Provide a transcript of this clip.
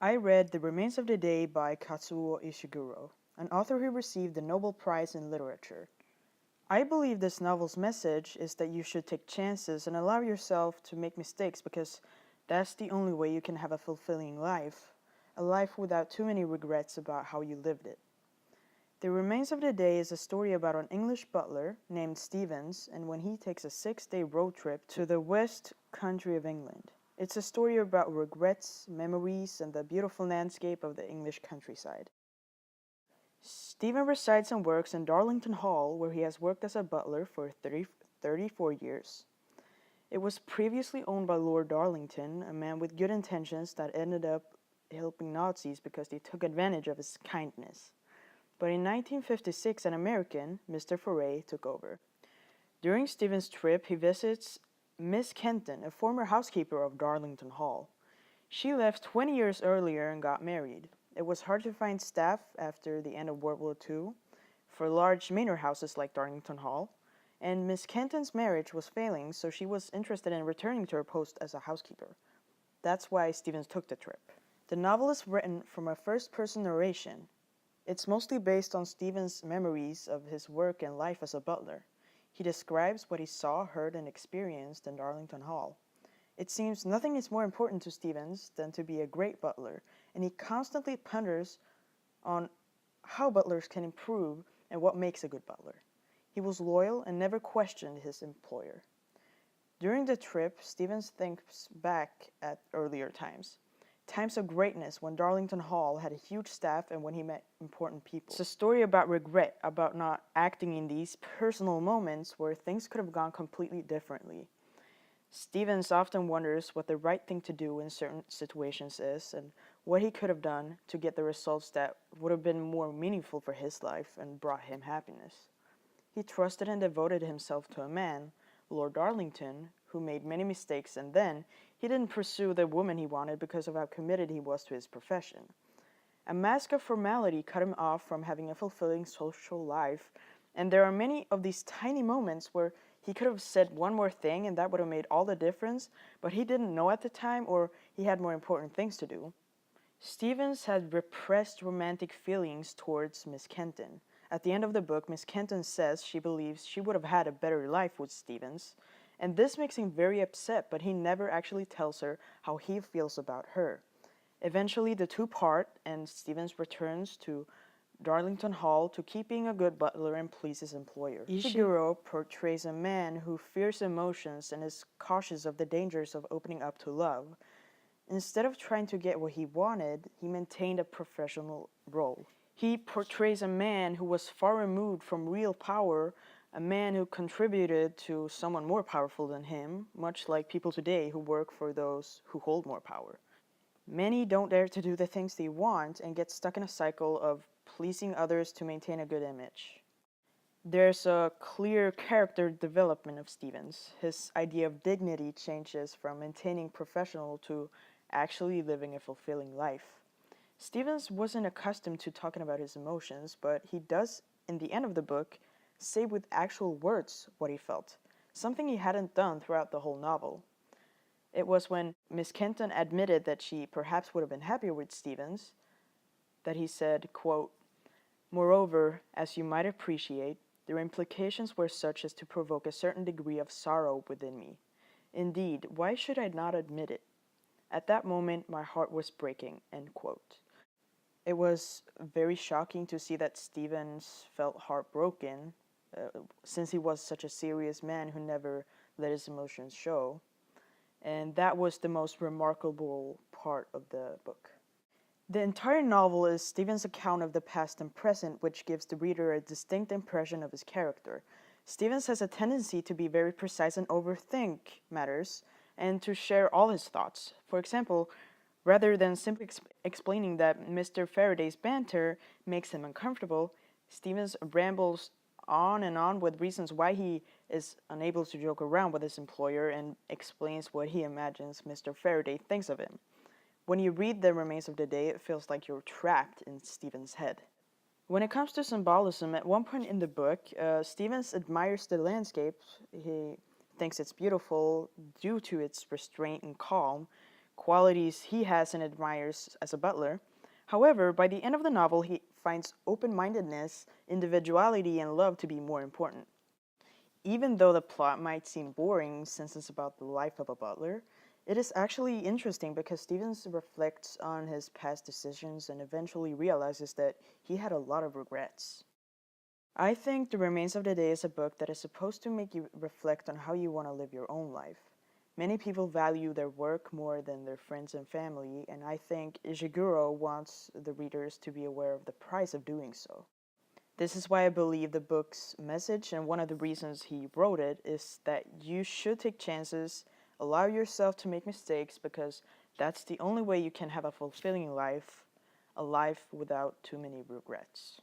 I read The Remains of the Day by Katsuo Ishiguro, an author who received the Nobel Prize in Literature. I believe this novel's message is that you should take chances and allow yourself to make mistakes because that's the only way you can have a fulfilling life, a life without too many regrets about how you lived it. The Remains of the Day is a story about an English butler named Stevens and when he takes a 6-day road trip to the west country of England. It's a story about regrets, memories, and the beautiful landscape of the English countryside. Stephen resides and works in Darlington Hall, where he has worked as a butler for 34 years. It was previously owned by Lord Darlington, a man with good intentions that ended up helping Nazis because they took advantage of his kindness. But in 1956, an American, Mr. Foray, took over. During Stephen's trip, he visits Miss Kenton, a former housekeeper of Darlington Hall. She left 20 years earlier and got married. It was hard to find staff after the end of World War II for large manor houses like Darlington Hall, and Miss Kenton's marriage was failing, so she was interested in returning to her post as a housekeeper. That's why Stevens took the trip. The novel is written from a first-person narration. It's mostly based on Stevens' memories of his work and life as a butler. He describes what he saw, heard, and experienced in Darlington Hall. It seems nothing is more important to Stevens than to be a great butler, and he constantly ponders on how butlers can improve and what makes a good butler. He was loyal and never questioned his employer. During the trip, Stevens thinks back at earlier times of greatness when Darlington Hall had a huge staff and when he met important people. It's a story about regret, about not acting in these personal moments where things could have gone completely differently. Stevens often wonders what the right thing to do in certain situations is and what he could have done to get the results that would have been more meaningful for his life and brought him happiness. He trusted and devoted himself to a man, Lord Darlington, who made many mistakes, and then he didn't pursue the woman he wanted because of how committed he was to his profession. A mask of formality cut him off from having a fulfilling social life, and there are many of these tiny moments where he could have said one more thing and that would have made all the difference, but he didn't know at the time or he had more important things to do. Stevens had repressed romantic feelings towards Miss Kenton. At the end of the book, Miss Kenton says she believes she would have had a better life with Stevens, and this makes him very upset, but he never actually tells her how he feels about her. Eventually, the two part, and Stevens returns to Darlington Hall to keep being a good butler and please his employer. Ishiguro portrays a man who fears emotions and is cautious of the dangers of opening up to love. Instead of trying to get what he wanted, he maintained a professional role. He portrays a man who was far removed from real power, a man who contributed to someone more powerful than him, much like people today who work for those who hold more power. Many don't dare to do the things they want and get stuck in a cycle of pleasing others to maintain a good image. There's a clear character development of Stevens. His idea of dignity changes from maintaining professional to actually living a fulfilling life. Stevens wasn't accustomed to talking about his emotions, but he does, in the end of the book, say with actual words what he felt, something he hadn't done throughout the whole novel. It was when Miss Kenton admitted that she perhaps would have been happier with Stevens that he said, quote, "Moreover, as you might appreciate, their implications were such as to provoke a certain degree of sorrow within me. Indeed, why should I not admit it? At that moment, my heart was breaking," end quote. It was very shocking to see that Stevens felt heartbroken, since he was such a serious man who never let his emotions show. And that was the most remarkable part of the book. The entire novel is Stevens' account of the past and present, which gives the reader a distinct impression of his character. Stevens has a tendency to be very precise and overthink matters, and to share all his thoughts. For example, rather than simply explaining that Mr. Faraday's banter makes him uncomfortable, Stevens rambles on and on with reasons why he is unable to joke around with his employer and explains what he imagines Mr. Faraday thinks of him. When you read The Remains of the Day, it feels like you're trapped in Stevens' head. When it comes to symbolism, at one point in the book, Stevens admires the landscape. He thinks it's beautiful due to its restraint and calm, qualities he has and admires as a butler. However, by the end of the novel, he finds open mindedness, individuality, and love to be more important. Even though the plot might seem boring since it's about the life of a butler, it is actually interesting because Stevens reflects on his past decisions and eventually realizes that he had a lot of regrets. I think The Remains of the Day is a book that is supposed to make you reflect on how you want to live your own life. Many people value their work more than their friends and family, and I think Ishiguro wants the readers to be aware of the price of doing so. This is why I believe the book's message, and one of the reasons he wrote it, is that you should take chances, allow yourself to make mistakes, because that's the only way you can have a fulfilling life, a life without too many regrets.